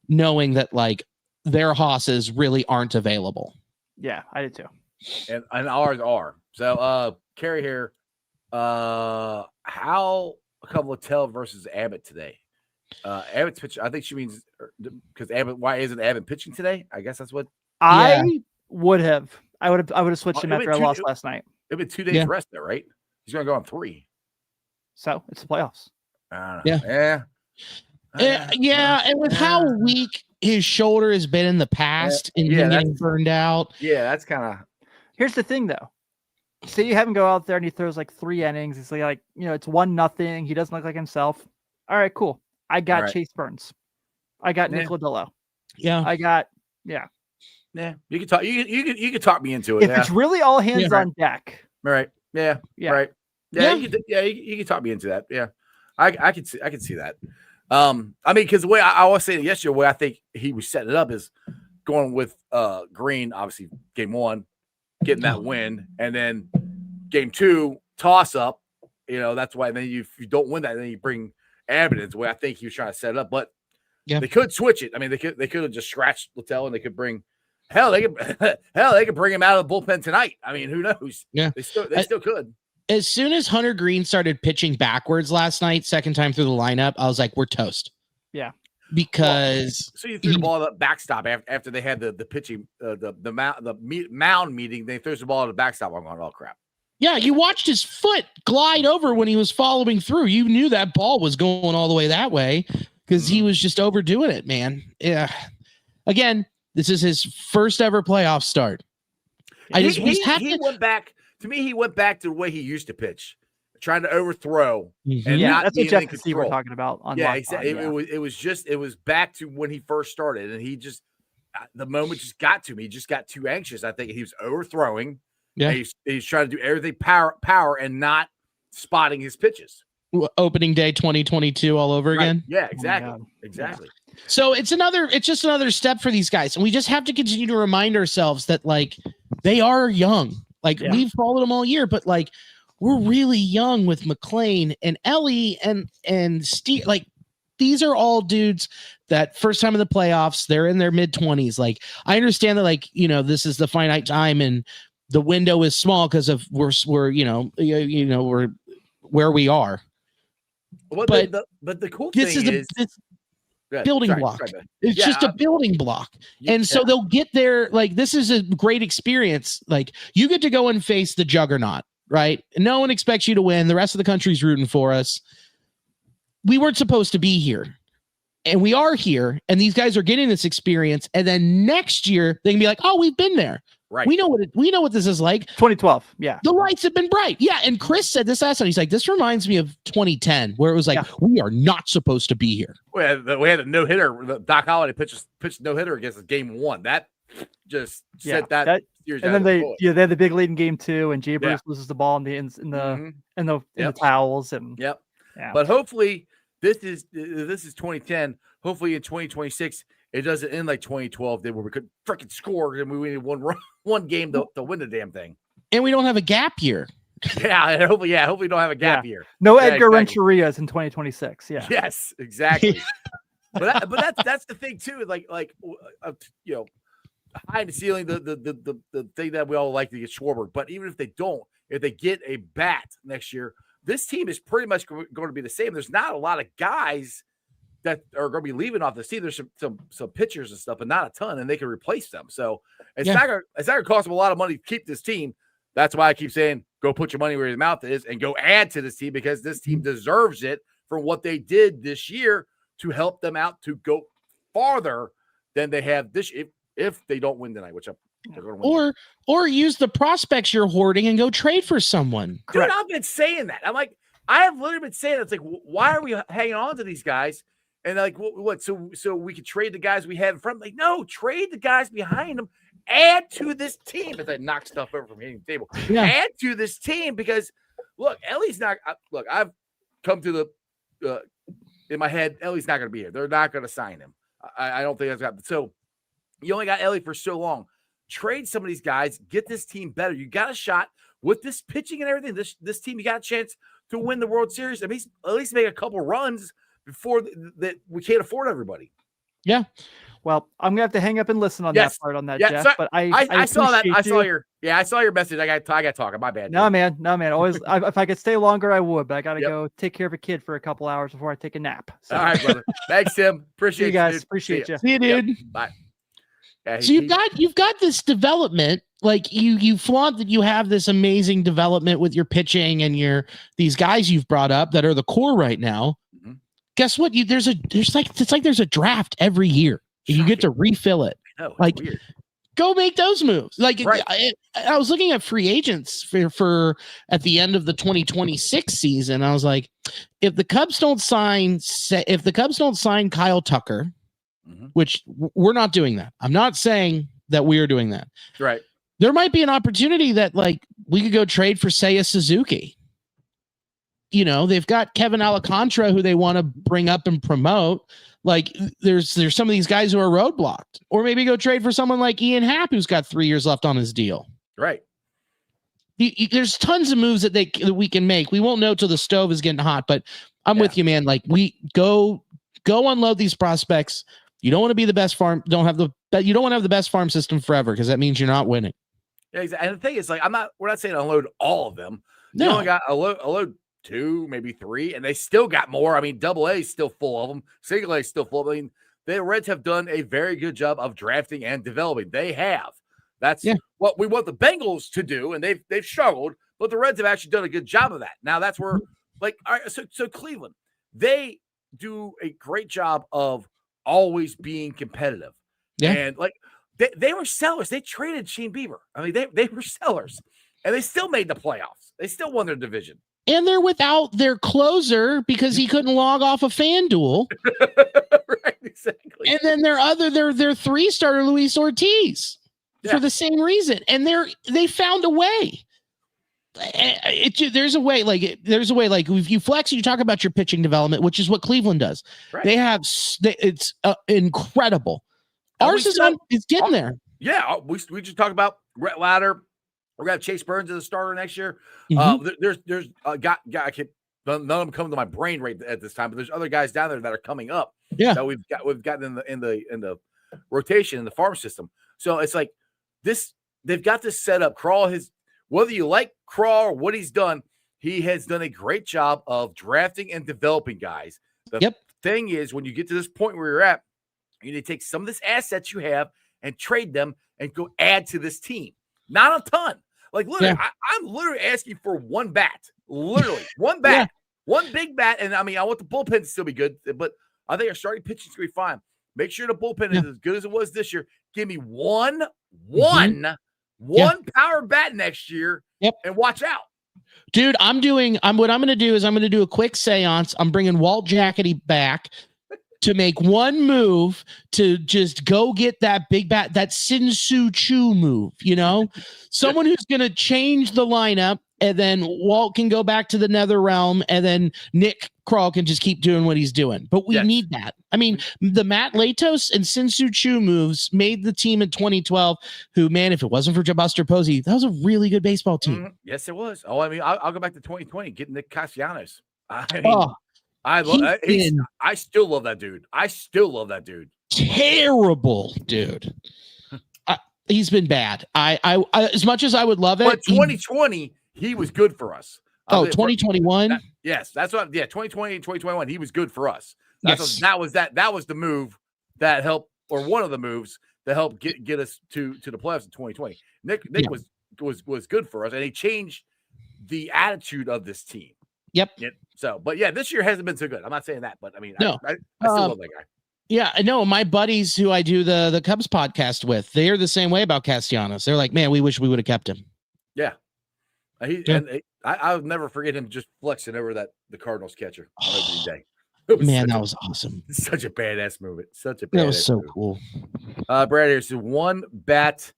knowing that like their hosses really aren't available. Yeah, I did too. And ours are. So Carrie here. How a couple of Tell versus Abbott today? Abbott's pitching. I think she means because Abbott. Why isn't Abbott pitching today? I guess that's what. I would have switched him after I lost last night. It'd been 2 days rest there, right? He's gonna go on 3. So it's the playoffs. I don't know. Yeah. And with how weak his shoulder has been in the past and him getting burned out. Yeah, that's kind of. Here's the thing, though. Say you have him go out there and he throws like 3 innings. It's like it's 1-0. He doesn't look like himself. All right, cool. I got Chase Burns. I got Nick Lodillo. Yeah. I got Yeah, you can talk. You can talk me into it. If it's really all hands on deck. Right. Yeah. Right. Yeah. You can talk me into that. Yeah. I can see that. I mean, because the way I was saying it yesterday, the way I think he was setting it up is going with Green, obviously game 1, getting that win, and then game 2 toss up. That's why then if you don't win that, then you bring Abbott in. The way I think he was trying to set it up, but they could switch it. I mean, they could have just scratched Littell and they could bring. They could bring him out of the bullpen tonight. I mean, who knows? Yeah, they still could. As soon as Hunter Green started pitching backwards last night, second time through the lineup, I was like, we're toast. Yeah, because so you threw the ball at the backstop after they had the pitching the mound meeting. They threw the ball at the backstop. I'm going, oh crap. Yeah, you watched his foot glide over when he was following through. You knew that ball was going all the way that way because he was just overdoing it, man. Yeah. Again. This is his first ever playoff start. He went back to me. He went back to the way he used to pitch, trying to overthrow. And that's what Jeff and Steve were talking about. Exactly. It was back to when he first started, and he just the moment just got to me. He just got too anxious. I think he was overthrowing. Yeah, he's trying to do everything power and not spotting his pitches. Opening day 2022 all over again. Yeah, exactly. So it's just another step for these guys. And we just have to continue to remind ourselves that like they are young. Like we've followed them all year, but like we're really young with McLean and Ellie and Steve. Like these are all dudes that first time in the playoffs, they're in their mid-20s. Like I understand that like, this is the finite time and the window is small because of we're where we are. Well, but the cool thing is building block. It's just a building block. And so they'll get there. Like, this is a great experience. Like, you get to go and face the juggernaut, right? And no one expects you to win. The rest of the country's rooting for us. We weren't supposed to be here. And we are here. And these guys are getting this experience. And then next year, they can be like, oh, we've been there. Right. We know what this is like. 2012. Yeah. The lights have been bright. Yeah. And Chris said this last night. He's like, this reminds me of 2010, where it was like, we are not supposed to be here. We had a no hitter. Doc Holliday pitched no hitter against us game 1. That just Yeah, set that series. and out then of the they had the big lead in game 2, and Jay Yeah. Bruce loses the ball in the Yep. towels, and Yep. yeah. But hopefully this is 2010. Hopefully in 2026 it doesn't end like 2012 did, where we could freaking score and we needed one game to win the damn thing. And we don't have a gap year. Yeah, and hopefully we don't have a gap year. No Yeah, Edgar exactly. Renterias in 2026. Yeah. Yes, exactly. but that's the thing too. Like you know, high in the ceiling, the thing that we all like to get Schwarber. But even if they don't, if they get a bat next year, this team is pretty much going to be the same. There's not a lot of guys that are going to be leaving off this team. There's some pitchers and stuff, but not a ton, and they can replace them. So it's not going to cost them a lot of money to keep this team. That's why I keep saying, go put your money where your mouth is and go add to this team, because this team deserves it for what they did this year to help them out to go farther than they have this. If they don't win tonight, which they're going to win. Or use the prospects you're hoarding and go trade for someone. Dude, I've been saying that. I'm like, I have literally been saying that. It's like, why are we hanging on to these guys? And like, what? So we could trade the guys we have in front. Like, no, trade the guys behind them. Add to this team. As I knock stuff over from hitting the table. Yeah. Add to this team, because look, Ellie's not. Look, I've come to the in my head. Ellie's not going to be here. They're not going to sign him. I don't think that's got. So you only got Ellie for so long. Trade some of these guys. Get this team better. You got a shot with this pitching and everything. This team, you got a chance to win the World Series. At least make a couple runs before that. We can't afford everybody. Yeah. Well, I'm gonna have to hang up and listen on that part on that, Jeff. So but I saw that. I saw your message. I got talking. My bad. No, man. Always, if I could stay longer, I would. But I gotta go take care of a kid for a couple hours before I take a nap. So. All right, brother. Thanks, Tim. Appreciate you guys. Dude. Appreciate you. See you, dude. Yep. Bye. Yeah, so you've got this development. Like you flaunt that you have this amazing development with your pitching and these guys you've brought up that are the core right now. Mm-hmm. Guess what? It's like there's a draft every year. You get to refill it. Like, weird. Go make those moves. Like, right. I was looking at free agents for at the end of the 2026 season. I was like, if the Cubs don't sign Kyle Tucker, mm-hmm. which we're not doing that. I'm not saying that we are doing that. Right. There might be an opportunity that like we could go trade for Seiya Suzuki. You know, they've got Kevin Alcantara who they want to bring up and promote. Like there's some of these guys who are roadblocked, or maybe go trade for someone like Ian Happ, who's got 3 years left on his deal. Right. There's tons of moves that we can make. We won't know till the stove is getting hot, but I'm with you, man. Like we go unload these prospects. You don't want to be the best farm. You don't want to have the best farm system forever, because that means you're not winning. Yeah, exactly. And the thing is, like, we're not saying unload all of them. No. You only got a load 2, maybe 3, and they still got more. I mean, AA is still full of them. Single A is still full. I mean, the Reds have done a very good job of drafting and developing. They have. That's what we want the Bengals to do, and they've struggled, but the Reds have actually done a good job of that. Now that's where, like, all right, so Cleveland, they do a great job of always being competitive. Yeah. And like they were sellers. They traded Shane Bieber. I mean, they were sellers, and they still made the playoffs. They still won their division. And they're without their closer because he couldn't log off a FanDuel. Right, exactly. And then their 3-starter Luis Ortiz for the same reason. And they found a way. There's a way. Like if you flex, you talk about your pitching development, which is what Cleveland does. Right. They have it's incredible. Ours is getting there. Yeah, we just talked about Rhett Ladder. We're gonna have Chase Burns as a starter next year. Mm-hmm. There's a guy. None of them come to my brain right at this time, but there's other guys down there that are coming up. Yeah, that we've gotten in the rotation in the farm system. So it's like this. They've got this set up. Whether you like Crawl or what he's done, he has done a great job of drafting and developing guys. The thing is, when you get to this point where you're at, you need to take some of this assets you have and trade them and go add to this team. Not a ton. Like, literally, I'm literally asking for one bat. Literally, one bat. One big bat. And, I mean, I want the bullpen to still be good, but I think our starting pitching is going to be fine. Make sure the bullpen is as good as it was this year. Give me one power bat next year, and watch out. Dude, what I'm going to do is I'm going to do a quick seance. I'm bringing Walt Jackety back, to make one move to just go get that big bat, that Sin-Soo Choo move, someone who's going to change the lineup, and then Walt can go back to the nether realm, and then Nick Krall can just keep doing what he's doing. But we need that. I mean, the Matt Latos and Sin-Soo Choo moves made the team in 2012, who, man, if it wasn't for Buster Posey, that was a really good baseball team. Yes, it was. Oh, I mean, I'll go back to 2020, getting Nick Castellanos. I mean, I still love that dude. Terrible dude. He's been bad. I as much as I would love it. But 2020, he was good for us. 2021. Yes, that's what. Yeah, 2020 and 2021, he was good for us. That was the move that helped, or one of the moves that helped get us to the playoffs in 2020. Nick was good for us, and he changed the attitude of this team. Yep. So, but yeah, this year hasn't been so good. I'm not saying that, but I mean, I still love that guy. Yeah, I know. My buddies who I do the Cubs podcast with, they're the same way about Castellanos. They're like, man, we wish we would have kept him. Yeah. And I'll never forget him just flexing over the Cardinals catcher on opening day. Man, that was awesome. Such a badass movement. That was so cool. Brad, here's one bat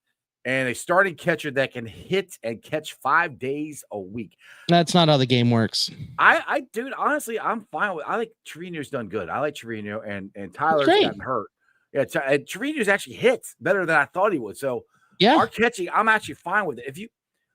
and a starting catcher that can hit and catch 5 days a week. That's not how the game works. Dude, honestly, I'm fine with. I think Trevino's done good. I like Trevino, and Tyler's gotten hurt. Yeah, and Trevino's actually hits better than I thought he would. So our catching, I'm actually fine with it. Like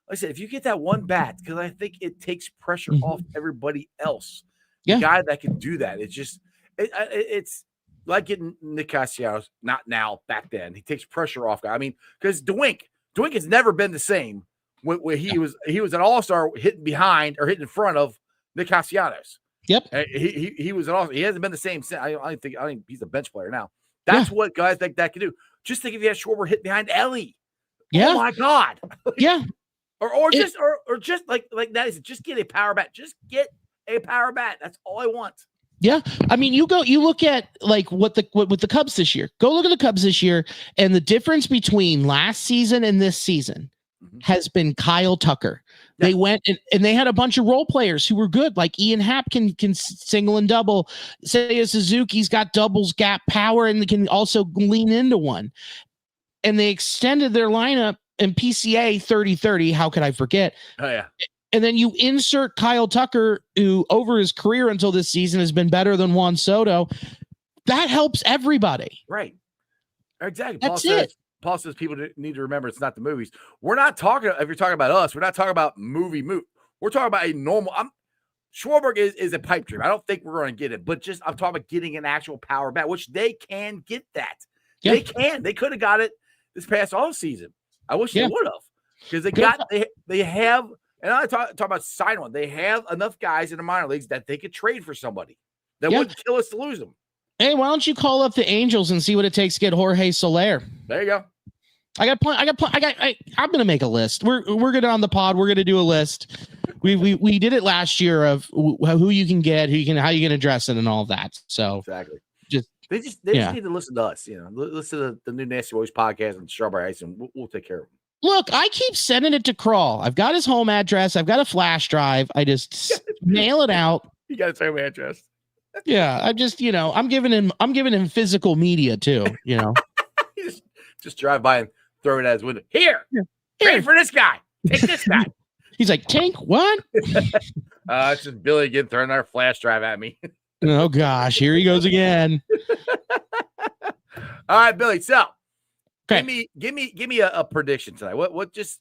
I said, if you get that one bat, because I think it takes pressure off everybody else. The guy that can do that. It's just it's like getting Nick Castellanos, not now, back then. He takes pressure off guy. I mean, because DeWink has never been the same when he was an all-star hitting behind or hitting in front of Nick Castellanos. Yep. He was an all-star. He hasn't been the same since. I think he's a bench player now. That's what guys like that can do. Just think if you had Schwarber hit behind Ellie. Yeah. Oh my God. Yeah. Or just like that is just get a power bat. Just get a power bat. That's all I want. Yeah. I mean, you look at like what the Cubs this year. Go look at the Cubs this year, and the difference between last season and this season has been Kyle Tucker. They went and they had a bunch of role players who were good, like Ian Happ can single and double. Seiya Suzuki's got doubles gap power and can also lean into one. And they extended their lineup in PCA 30-30. How could I forget? Oh, yeah. And then you insert Kyle Tucker, who over his career until this season has been better than Juan Soto. That helps everybody. Right. Exactly. That's Paul says people need to remember it's not the movies. We're not talking, if you're talking about us, we're not talking about movie. We're talking about a normal. Schwarber is a pipe dream. I don't think we're going to get it, but I'm talking about getting an actual power bat, which they can get that. Yeah. They can. They could have got it this past all season. I wish they would have, because they have, and I talk about sign one. They have enough guys in the minor leagues that they could trade for somebody that wouldn't kill us to lose them. Hey, why don't you call up the Angels and see what it takes to get Jorge Soler? There you go. I'm gonna make a list. We're gonna on the pod. We're gonna do a list. We did it last year of who you can get, how you can address it, and all of that. So exactly. They just need to listen to us. Listen to the new Nasty Boys podcast and Strawberry Ice, and we'll take care of them. Look, I keep sending it to Krall. I've got his home address. I've got a flash drive. I just mail it out. You got his home address. Yeah, I just I'm giving him physical media too. just drive by and throw it at his window. Here, trade for this guy. Take this guy. He's like, Tank, what? It's just Billy again throwing our flash drive at me. Oh gosh, here he goes again. All right, Billy. So, give me a prediction tonight. What just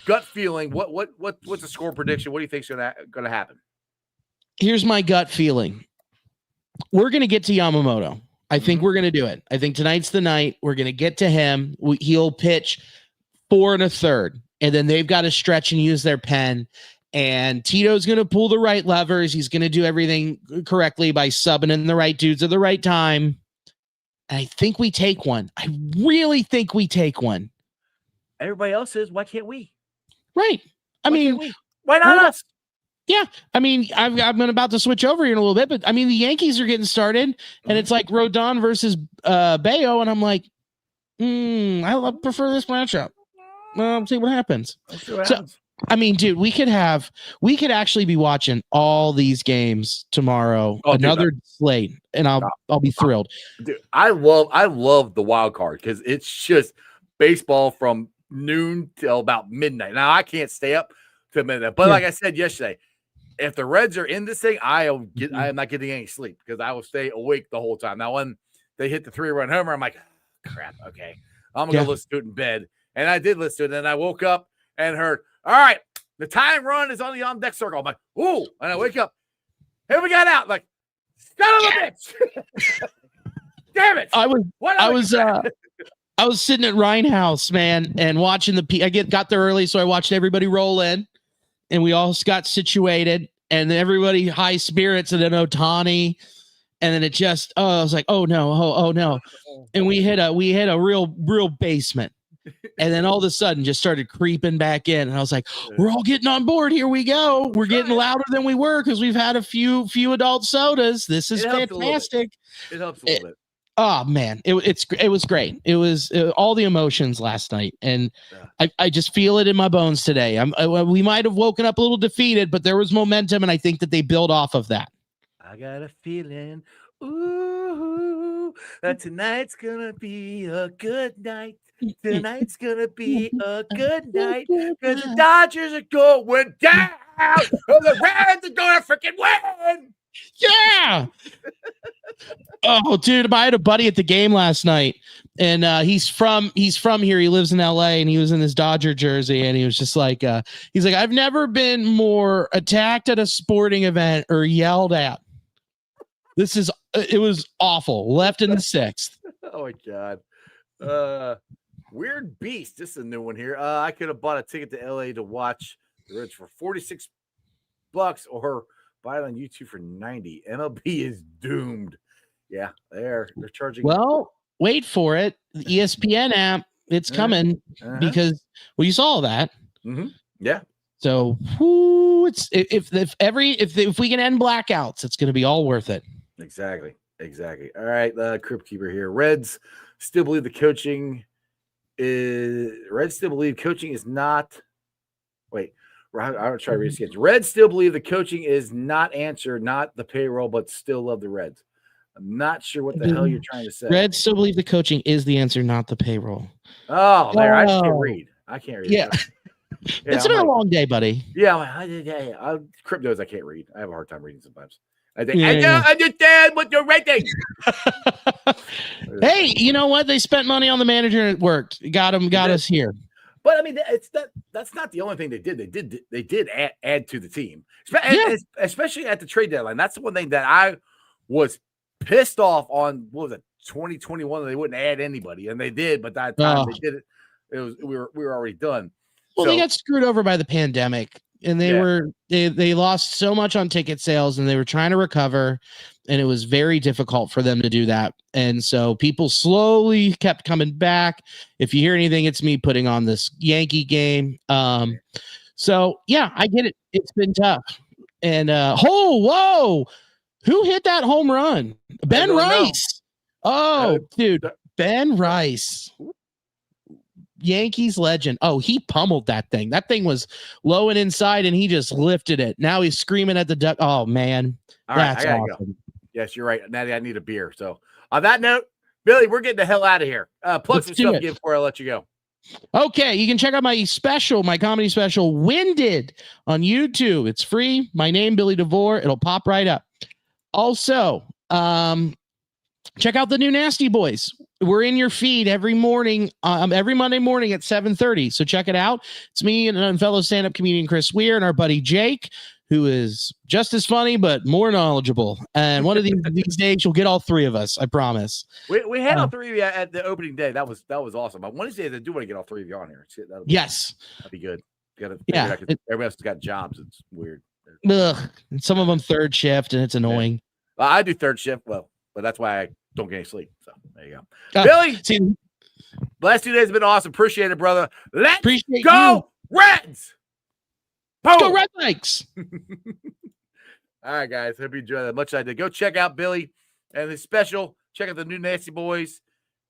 gut feeling? What's the score prediction? What do you think's gonna happen? Here's my gut feeling. We're gonna get to Yamamoto. I think we're gonna do it. I think tonight's the night. We're gonna get to him. He'll pitch 4 1/3, and then they've got to stretch and use their pen. And Tito's going to pull the right levers. He's going to do everything correctly by subbing in the right dudes at the right time. And I think we take one. I really think we take one. Everybody else is. Why can't we? Right. Why not us? Yeah. I mean, I'm about to switch over here in a little bit, but I mean, the Yankees are getting started, and it's like Rodon versus Bayo, and I'm like, I prefer this matchup. Well, see what happens. I mean, dude, we could actually be watching all these games tomorrow, another slate, and I'll be thrilled. Dude, I love the wild card because it's just baseball from noon till about midnight. Now I can't stay up to midnight, but like I said yesterday, if the Reds are in this thing, I am not getting any sleep because I will stay awake the whole time. Now when they hit the 3-run homer, I'm like, crap, okay, I'm gonna go listen to it in bed, and I did listen to it, and I woke up and heard, all right, the time run is on the on deck circle. I'm like, ooh, and I wake up, hey, we got out, like, son of a bitch. Damn it. I was sitting at Rhine House, man, and watching I got there early, so I watched everybody roll in, and we all got situated, and everybody high spirits, and then Ohtani, and then it just, I was like, oh no, and we hit a real basement, and then all of a sudden just started creeping back in, and I was like, we're all getting on board. Here we go. We're getting louder than we were because we've had a few adult sodas. This is fantastic. It helps a little bit. Oh man, it was great. It was all the emotions last night, and I just feel it in my bones today. We might have woken up a little defeated, but there was momentum, and I think that they build off of that. I got a feeling, ooh, that tonight's gonna be a good night. Tonight's gonna be a good night because the Dodgers are going down, and the Reds are gonna freaking win. Yeah. Oh, dude, I had a buddy at the game last night, and he's from here. He lives in LA, and he was in his Dodger jersey, and he was just like, he's like, I've never been more attacked at a sporting event or yelled at. It was awful. Left in the sixth. Oh my God. Weird Beast. This is a new one here. I could have bought a ticket to LA to watch the Reds for $46 or buy it on YouTube for $90. MLB is doomed. Yeah, they're charging. Well, wait for it. The ESPN app, it's coming because you saw that. Mm-hmm. Yeah. So if we can end blackouts, it's going to be all worth it. Exactly. All right, Crypt Keeper here. Reds still believe coaching is not. Wait, I'll try to read this again. Reds still believe the coaching is not answer, not the payroll, but still love the Reds. I'm not sure what the hell you're trying to say. Reds still believe the coaching is the answer, not the payroll. Oh, there. I just can't read. I can't read. Yeah. It's been a long day, buddy. Yeah. Cryptos, I can't read. I have a hard time reading sometimes. I think I don't understand what you're writing. Hey, you know what? They spent money on the manager and it worked. Got us here. But I mean, that's not the only thing they did. They did add to the team, especially at the trade deadline. That's the one thing that I was pissed off on. What was it, 2021? They wouldn't add anybody, and they did. But that time they did it, we were already done. Well, they got screwed over by the pandemic, and they lost so much on ticket sales, and they were trying to recover, and it was very difficult for them to do that. And so people slowly kept coming back. If you hear anything, it's me putting on this Yankee game. So yeah, I get it. It's been tough. And whoa, who hit that home run? Ben Rice. Oh, dude, Ben Rice. Yankees legend. Oh, he pummeled that thing. That thing was low and inside, and he just lifted it. Now he's screaming at the duck. Oh man, that's awesome. Go. Yes, you're right, Natty. I need a beer. So on that note, Billy, we're getting the hell out of here. Plug some stuff again before I let you go. Okay, you can check out my comedy special, Winded, on YouTube. It's free. My name, Billy DeVoe. It'll pop right up. Also, check out the new Nasty Boys. We're in your feed every morning, every Monday morning at 7:30. So check it out. It's me and fellow stand-up comedian Chris Weir and our buddy Jake, who is just as funny but more knowledgeable. And one of these days, you'll get all three of us. I promise. We had all three of you at the opening day. That was awesome. But Wednesday, I do want to get all three of you on here. Yes, that'd be good. Everybody else has got jobs. It's weird. Ugh. Some of them third shift, and it's annoying. Well, I do third shift. But that's why I don't get any sleep. So there you go. Billy, the last 2 days have been awesome. Appreciate it, brother. Let's go Reds. Let's go Red Legs. All right, guys. Hope you enjoyed that much. I did. Go check out Billy and his special. Check out the new Nasty Boys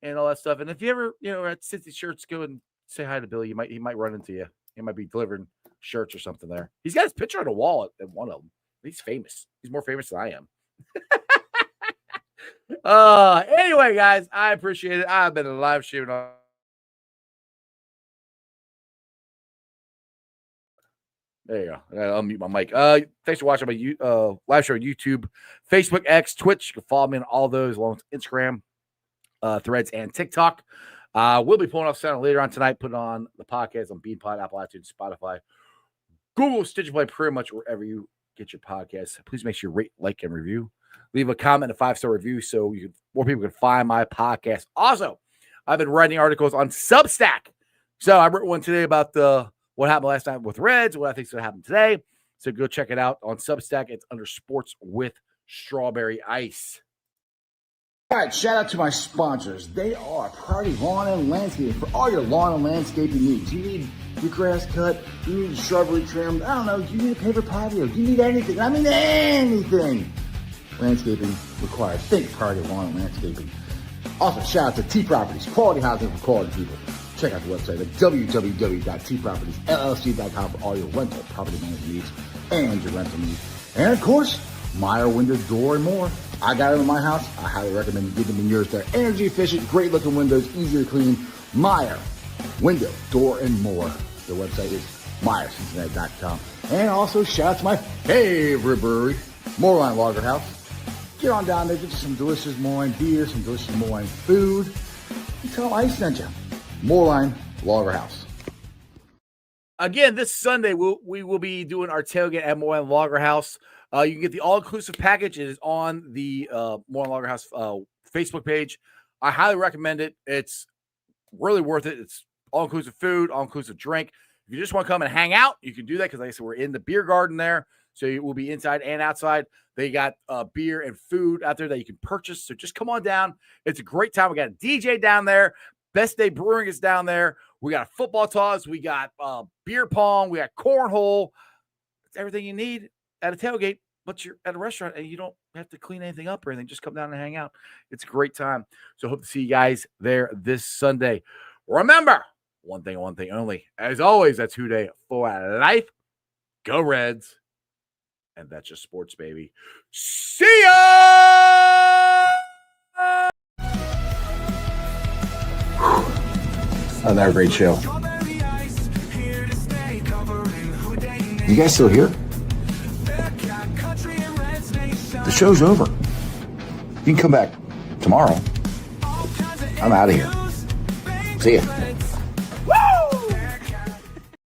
and all that stuff. And if you ever, at Cincy Shirts, go and say hi to Billy. He might run into you. He might be delivering shirts or something there. He's got his picture on a wall at one of them. He's famous. He's more famous than I am. Anyway, guys, I appreciate it. I've been live streaming on. There you go. I gotta unmute my mic. Thanks for watching my live show on YouTube, Facebook, X, Twitch. You can follow me on all those, along with Instagram, Threads, and TikTok. We'll be pulling off sound later on tonight, putting on the podcast on Beanpod, Apple iTunes, Spotify, Google, Stitcher Play, pretty much wherever you get your podcasts. Please make sure you rate, like, and review. Leave a comment, a 5-star review, so more people can find my podcast. Also, I've been writing articles on Substack. So I wrote one today about what happened last night with Reds, what I think is going to happen today. So go check it out on Substack. It's under Sports with Strawberry Ice. All right, shout out to my sponsors. They are Priority Lawn and Landscaping for all your lawn and landscaping needs. You need your grass cut, you need shrubbery trimmed, I don't know, you need a paper patio, you need anything. I mean anything. Landscaping required. Think Priority Lawn and Landscaping. Also, shout out to T Properties, quality housing for quality people. Check out the website at www.tpropertiesllc.com for all your rental property management needs and your rental needs. And of course, Meyer Window, Door, and more. I got them in my house. I highly recommend you get them in yours. They're energy efficient, great looking windows, easier to clean. Meyer Window, Door, and more. Their website is MeyerCincinnati.com. And also shout out to my favorite brewery, Moorline Lager House. Get on down there, get you some delicious Moorline beer, some delicious Moorline food. And tell them I sent you. Moorline Lager House. Again, this Sunday, we will be doing our tailgate at Moorline Lager House. You can get the all-inclusive package. It is on the Moorline Lager House Facebook page. I highly recommend it. It's really worth it. It's all-inclusive food, all-inclusive drink. If you just want to come and hang out, you can do that because, like I said, we're in the beer garden there. So it will be inside and outside. They got beer and food out there that you can purchase. So just come on down. It's a great time. We got a DJ down there. Best Day Brewing is down there. We got a football toss. We got beer pong. We got cornhole. It's everything you need at a tailgate, but you're at a restaurant and you don't have to clean anything up or anything. Just come down and hang out. It's a great time. So hope to see you guys there this Sunday. Remember, one thing only. As always, that's Who Day for life. Go Reds. And that's just sports, baby. See ya! Another great show. You guys still here? The show's over. You can come back tomorrow. I'm out of here. See ya.